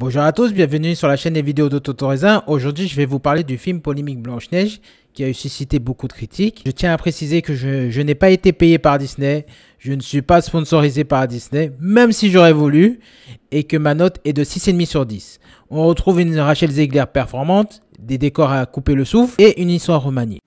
Bonjour à tous, bienvenue sur la chaîne des vidéos de Totorésin. Aujourd'hui, je vais vous parler du film polémique Blanche-Neige qui a eu suscité beaucoup de critiques. Je tiens à préciser que je n'ai pas été payé par Disney, je ne suis pas sponsorisé par Disney, même si j'aurais voulu, et que ma note est de 6,5 sur 10. On retrouve une Rachel Zegler performante, des décors à couper le souffle et une histoire remaniée.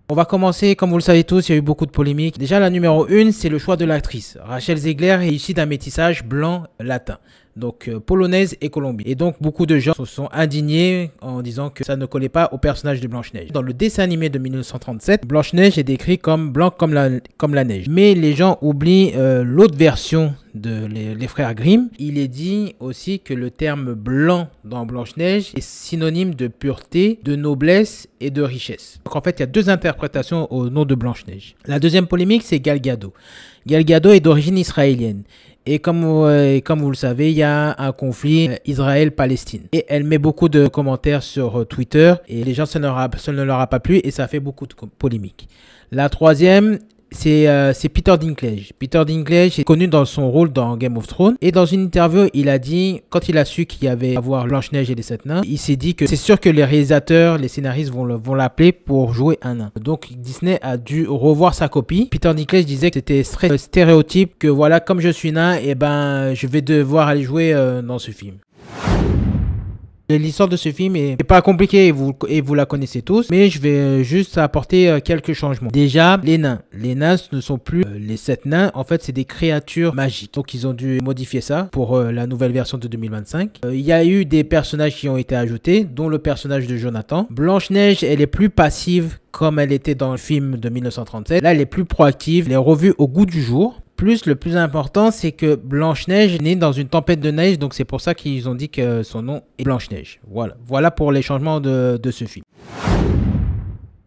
On va commencer, comme vous le savez tous, il y a eu beaucoup de polémiques. Déjà, la numéro 1, c'est le choix de l'actrice. Rachel Zegler est issue d'un métissage blanc-latin, donc polonaise et colombienne. Et donc, beaucoup de gens se sont indignés en disant que ça ne collait pas au personnage de Blanche-Neige. Dans le dessin animé de 1937, Blanche-Neige est décrite comme blanc comme la neige. Mais les gens oublient l'autre version de les frères Grimm. Il est dit aussi que le terme blanc dans Blanche-Neige est synonyme de pureté, de noblesse et de richesse. Donc en fait, il y a deux interprétations au nom de Blanche-Neige. La deuxième polémique, c'est Gal Gadot. Gal Gadot est d'origine israélienne. Et comme vous le savez, il y a un conflit Israël-Palestine. Et elle met beaucoup de commentaires sur Twitter. Et les gens, ça ne leur a pas plu et ça fait beaucoup de polémiques. La troisième, c'est Peter Dinklage. Peter Dinklage est connu dans son rôle dans Game of Thrones. Et dans une interview, il a dit, quand il a su qu'il y avait à voir Blanche-Neige et les 7 nains, il s'est dit que c'est sûr que les réalisateurs, les scénaristes vont l'appeler pour jouer un nain. Donc Disney a dû revoir sa copie. Peter Dinklage disait que c'était très stéréotype, que voilà, comme je suis nain, et ben je vais devoir aller jouer dans ce film. L'histoire de ce film est pas compliquée et vous la connaissez tous, mais je vais juste apporter quelques changements. Déjà, les nains. Les nains ne sont plus les 7 nains, en fait c'est des créatures magiques. Donc ils ont dû modifier ça pour la nouvelle version de 2025. Il y a eu des personnages qui ont été ajoutés, dont le personnage de Jonathan. Blanche-Neige, elle est plus passive comme elle était dans le film de 1937. Là, elle est plus proactive, elle est revue au goût du jour. Plus, le plus important, c'est que Blanche-Neige est née dans une tempête de neige, donc c'est pour ça qu'ils ont dit que son nom est Blanche-Neige. Voilà pour les changements de ce film.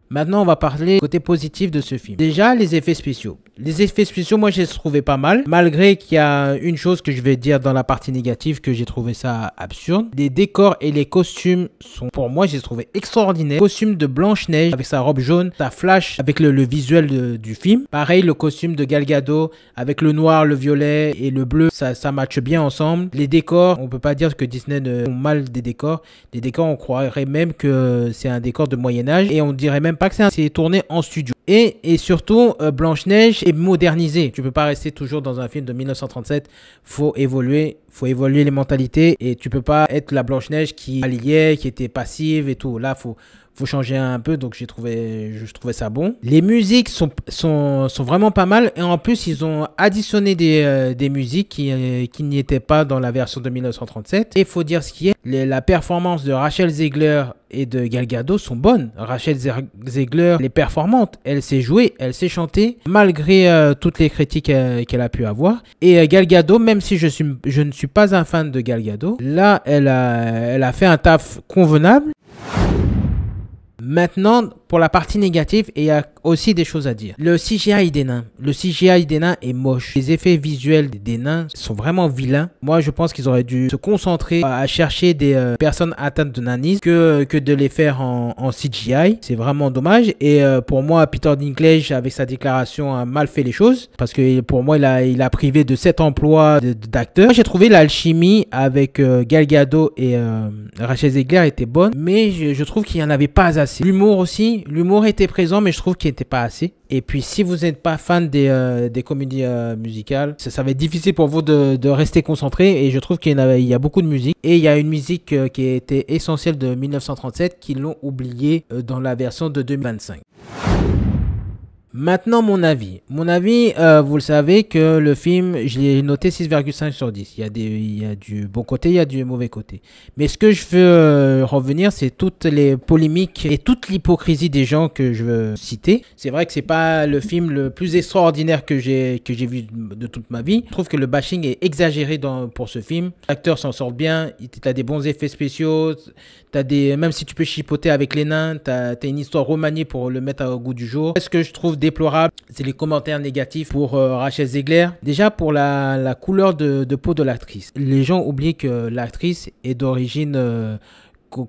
Maintenant, on va parler du côté positif de ce film. Déjà, les effets spéciaux. Les effets spéciaux, moi, je les trouvais pas mal. Malgré qu'il y a une chose que je vais dire dans la partie négative, que j'ai trouvé ça absurde. Les décors et les costumes sont, pour moi, je les trouvais extraordinaires. Le costume de Blanche-Neige avec sa robe jaune, ça flash avec le visuel du film. Pareil, le costume de Gal Gadot avec le noir, le violet et le bleu, ça matche bien ensemble. Les décors, on peut pas dire que Disney ne font mal des décors. Les décors, on croirait même que c'est un décor de Moyen-Âge et on dirait même pas que c'est tourné en studio. Et surtout, Blanche-Neige est modernisée. Tu peux pas rester toujours dans un film de 1937. Faut évoluer les mentalités. Et tu peux pas être la Blanche-Neige qui alliait, qui était passive et tout. Là, faut changer un peu. Donc, je trouvais ça bon. Les musiques sont vraiment pas mal. Et en plus, ils ont additionné des musiques qui n'y étaient pas dans la version de 1937. Et il faut dire ce qui est. La performance de Rachel Zegler et de Gal Gadot sont bonnes. Rachel Zegler, elle est performante. Elle sait jouer, elle sait chanter, malgré toutes les critiques qu'elle a pu avoir. Et Gal Gadot, même si je ne suis pas un fan de Gal Gadot, là, elle a fait un taf convenable. Maintenant, pour la partie négative, il y a aussi des choses à dire. Le CGI des nains. Le CGI des nains est moche. Les effets visuels des nains sont vraiment vilains. Moi, je pense qu'ils auraient dû se concentrer à chercher des personnes atteintes de nanisme que de les faire en CGI. C'est vraiment dommage. Et pour moi, Peter Dinklage, avec sa déclaration, a mal fait les choses. Parce que pour moi, il a privé de 7 emplois d'acteurs. J'ai trouvé l'alchimie avec Gal Gadot et Rachel Zegler était bonne. Mais je trouve qu'il n'y en avait pas assez. L'humour aussi. L'humour était présent, mais je trouve qu'il n'était pas assez. Et puis, si vous n'êtes pas fan des comédies musicales, ça va être difficile pour vous de rester concentré. Et je trouve qu'il y a beaucoup de musique. Et il y a une musique qui était essentielle de 1937 qu'ils l'ont oubliée dans la version de 2025. Maintenant, mon avis. Vous le savez que le film, je l'ai noté 6,5 sur 10. Il y a du bon côté, il y a du mauvais côté. Mais ce que je veux revenir, c'est toutes les polémiques et toute l'hypocrisie des gens que je veux citer. C'est vrai que c'est pas le film le plus extraordinaire que j'ai vu de toute ma vie. Je trouve que le bashing est exagéré pour ce film. Les acteurs s'en sortent bien, t'as des bons effets spéciaux, même si tu peux chipoter avec les nains, t'as une histoire remaniée pour le mettre au goût du jour. Ce que je trouve déplorable, c'est les commentaires négatifs pour Rachel Zegler. Déjà pour la couleur de peau de l'actrice. Les gens oublient que l'actrice est d'origine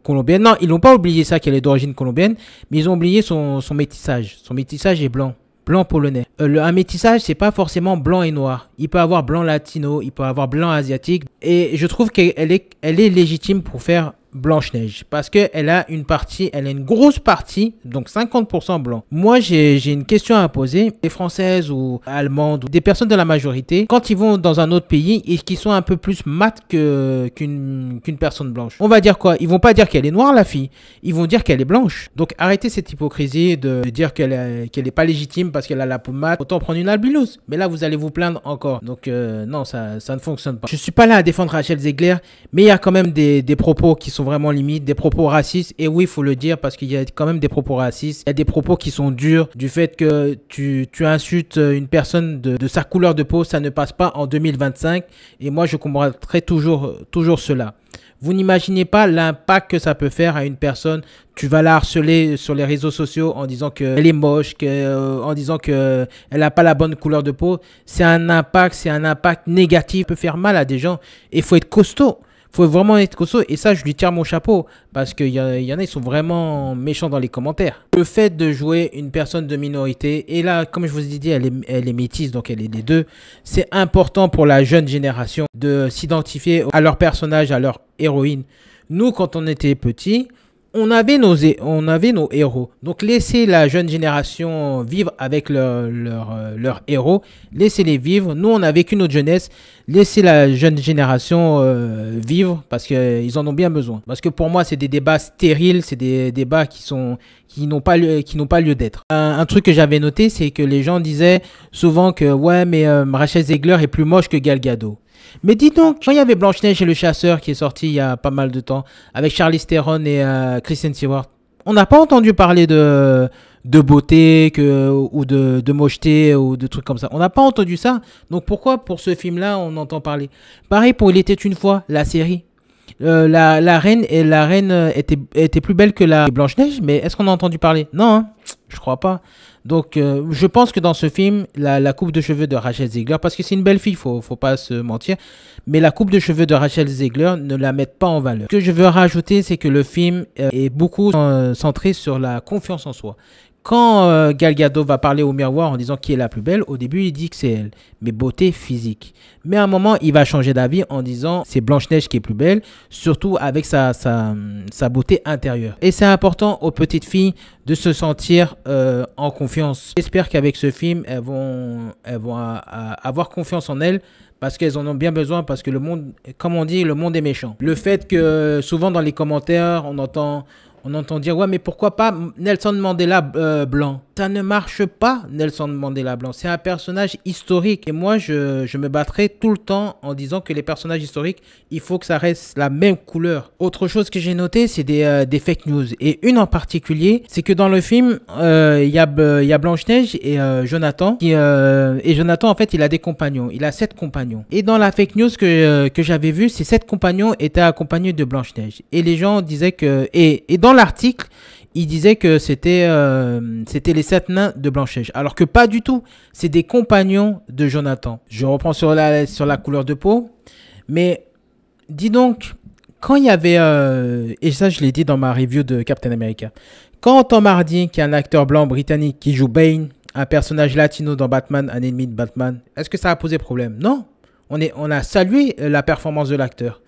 colombienne. Non, ils n'ont pas oublié ça qu'elle est d'origine colombienne, mais ils ont oublié son métissage. Son métissage est blanc. blanc polonais. Un métissage, c'est pas forcément blanc et noir. Il peut avoir blanc latino, il peut avoir blanc asiatique. Et je trouve qu'elle est légitime pour faire Blanche-Neige. Parce qu'elle a une grosse partie, donc 50% blanc. Moi, j'ai une question à poser. Les Françaises ou Allemandes, ou des personnes de la majorité, quand ils vont dans un autre pays et qu'ils sont un peu plus mat qu'une personne blanche, on va dire quoi? Ils vont pas dire qu'elle est noire, la fille. Ils vont dire qu'elle est blanche. Donc, arrêtez cette hypocrisie de dire qu'elle est pas légitime parce qu'elle a la peau mate. Autant prendre une albinos. Mais là, vous allez vous plaindre encore. Donc, non, ça ne fonctionne pas. Je suis pas là à défendre Rachel Zegler, mais il y a quand même des propos qui sont vraiment limites, des propos racistes. Et oui, il faut le dire parce qu'il y a quand même des propos racistes. Il y a des propos qui sont durs du fait que tu insultes une personne de sa couleur de peau. Ça ne passe pas en 2025. Et moi, je combattrai toujours cela. Vous n'imaginez pas l'impact que ça peut faire à une personne. Tu vas la harceler sur les réseaux sociaux en disant qu'elle est moche, en disant qu'elle n'a pas la bonne couleur de peau. C'est un impact négatif. Ça peut faire mal à des gens. Et il faut être costaud. Faut vraiment être costaud. Et ça, je lui tire mon chapeau. Parce qu'il y en a, ils sont vraiment méchants dans les commentaires. Le fait de jouer une personne de minorité, et là, comme je vous ai dit, elle est métisse, donc elle est les deux. C'est important pour la jeune génération de s'identifier à leur personnage, à leur héroïne. Nous, quand on était petits, on avait nos héros. Donc, laissez la jeune génération vivre avec leur héros. Laissez-les vivre. Nous, on a vécu notre jeunesse. Laissez la jeune génération vivre parce qu'ils en ont bien besoin. Parce que pour moi, c'est des débats stériles. C'est des débats qui n'ont pas lieu d'être. Un truc que j'avais noté, c'est que les gens disaient souvent que ouais, mais Rachel Zegler est plus moche que Gal Gadot. Mais dis donc, quand il y avait Blanche-Neige et le chasseur qui est sorti il y a pas mal de temps, avec Charlize Theron et Kristen Stewart, on n'a pas entendu parler de beauté ou de mocheté ou de trucs comme ça. On n'a pas entendu ça. Donc pourquoi pour ce film-là, on entend parler? Pareil pour Il était une fois, la série. La reine était plus belle que la Blanche-Neige, mais est-ce qu'on a entendu parler? Non, hein, je crois pas. Donc, je pense que dans ce film, la coupe de cheveux de Rachel Zegler, parce que c'est une belle fille, faut pas se mentir, mais la coupe de cheveux de Rachel Zegler ne la met pas en valeur. Ce que je veux rajouter, c'est que le film est beaucoup centré sur la confiance en soi. Quand Gal Gadot va parler au miroir en disant qui est la plus belle, au début il dit que c'est elle, mais beauté physique. Mais à un moment il va changer d'avis en disant c'est Blanche-Neige qui est plus belle, surtout avec sa beauté intérieure. Et c'est important aux petites filles de se sentir en confiance. J'espère qu'avec ce film elles vont avoir confiance en elles. Parce qu'elles en ont bien besoin, parce que le monde, comme on dit, le monde est méchant. Le fait que souvent dans les commentaires, on entend dire ouais mais pourquoi pas Nelson Mandela blanc. Ça ne marche pas Nelson Mandela blanc. C'est un personnage historique et moi je me battrai tout le temps en disant que les personnages historiques il faut que ça reste la même couleur. Autre chose que j'ai noté c'est des fake news et une en particulier c'est que dans le film il y a Blanche-Neige et Jonathan et Jonathan en fait il a des compagnons. Il a 7 compagnons et dans la fake news que j'avais vue ces 7 compagnons étaient accompagnés de Blanche-Neige et les gens disaient que et dans l'article, il disait que c'était les 7 nains de Blanche-Neige. Alors que pas du tout. C'est des compagnons de Jonathan. Je reprends sur la couleur de peau. Mais dis donc, quand il y avait... et ça, je l'ai dit dans ma review de Captain America. Quand Tom Hardy, qui est un acteur blanc britannique qui joue Bane, un personnage latino dans Batman, un ennemi de Batman, est-ce que ça a posé problème? Non. On a salué la performance de l'acteur.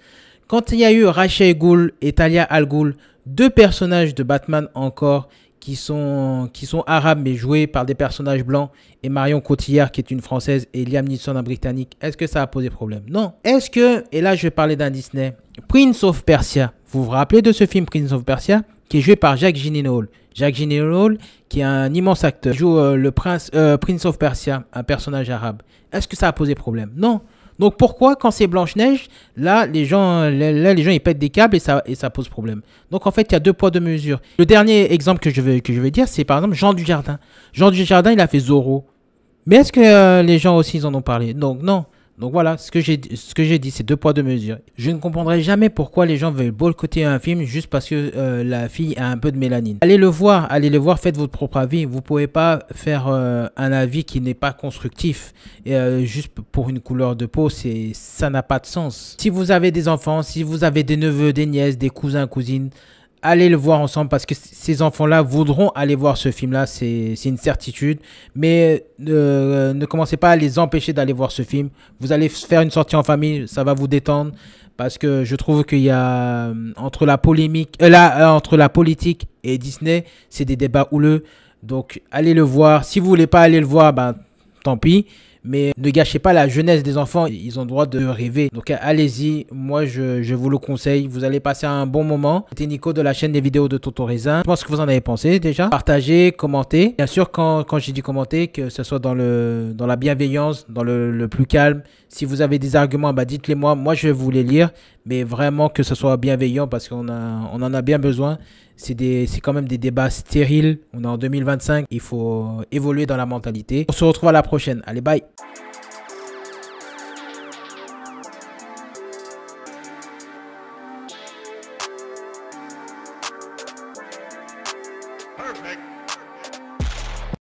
Quand il y a eu Rachel Gould et Talia al Ghul, 2 personnages de Batman encore qui sont arabes mais joués par des personnages blancs et Marion Cotillard qui est une française et Liam Neeson un britannique, est-ce que ça a posé problème? Non. Est-ce que, et là je vais parler d'un Disney, Prince of Persia, vous vous rappelez de ce film Prince of Persia qui est joué par Jake Gyllenhaal. Jake Gyllenhaal qui est un immense acteur, joue le Prince of Persia, un personnage arabe. Est-ce que ça a posé problème? Non. Donc pourquoi quand c'est Blanche-Neige, là les gens ils pètent des câbles et ça pose problème. Donc en fait il y a 2 poids 2 mesures. Le dernier exemple que je vais dire c'est par exemple Jean Dujardin. Jean Dujardin il a fait Zorro. Mais est-ce que les gens aussi ils en ont parlé? Donc non. Donc voilà, ce que j'ai dit, c'est 2 poids 2 mesures. Je ne comprendrai jamais pourquoi les gens veulent boycotter un film juste parce que la fille a un peu de mélanine. Allez le voir, faites votre propre avis. Vous ne pouvez pas faire un avis qui n'est pas constructif juste pour une couleur de peau, ça n'a pas de sens. Si vous avez des enfants, si vous avez des neveux, des nièces, des cousins, cousines, allez le voir ensemble parce que ces enfants-là voudront aller voir ce film-là, c'est une certitude. Mais ne commencez pas à les empêcher d'aller voir ce film. Vous allez faire une sortie en famille, ça va vous détendre. Parce que je trouve qu'il y a entre la polémique, entre la politique et Disney, c'est des débats houleux. Donc allez le voir. Si vous voulez pas aller le voir, ben, tant pis. Mais ne gâchez pas la jeunesse des enfants. Ils ont le droit de rêver. Donc allez-y. Moi, je vous le conseille. Vous allez passer un bon moment. C'était Nico de la chaîne des vidéos de Totorizin. Je pense ce que vous en avez pensé déjà. Partagez, commentez. Bien sûr, quand j'ai dit commenter, que ce soit dans la bienveillance, dans le plus calme. Si vous avez des arguments, bah, dites-les moi. Moi, je vais vous les lire. Mais vraiment que ce soit bienveillant parce qu'on en a bien besoin. C'est quand même des débats stériles. On est en 2025. Il faut évoluer dans la mentalité. On se retrouve à la prochaine. Allez, bye.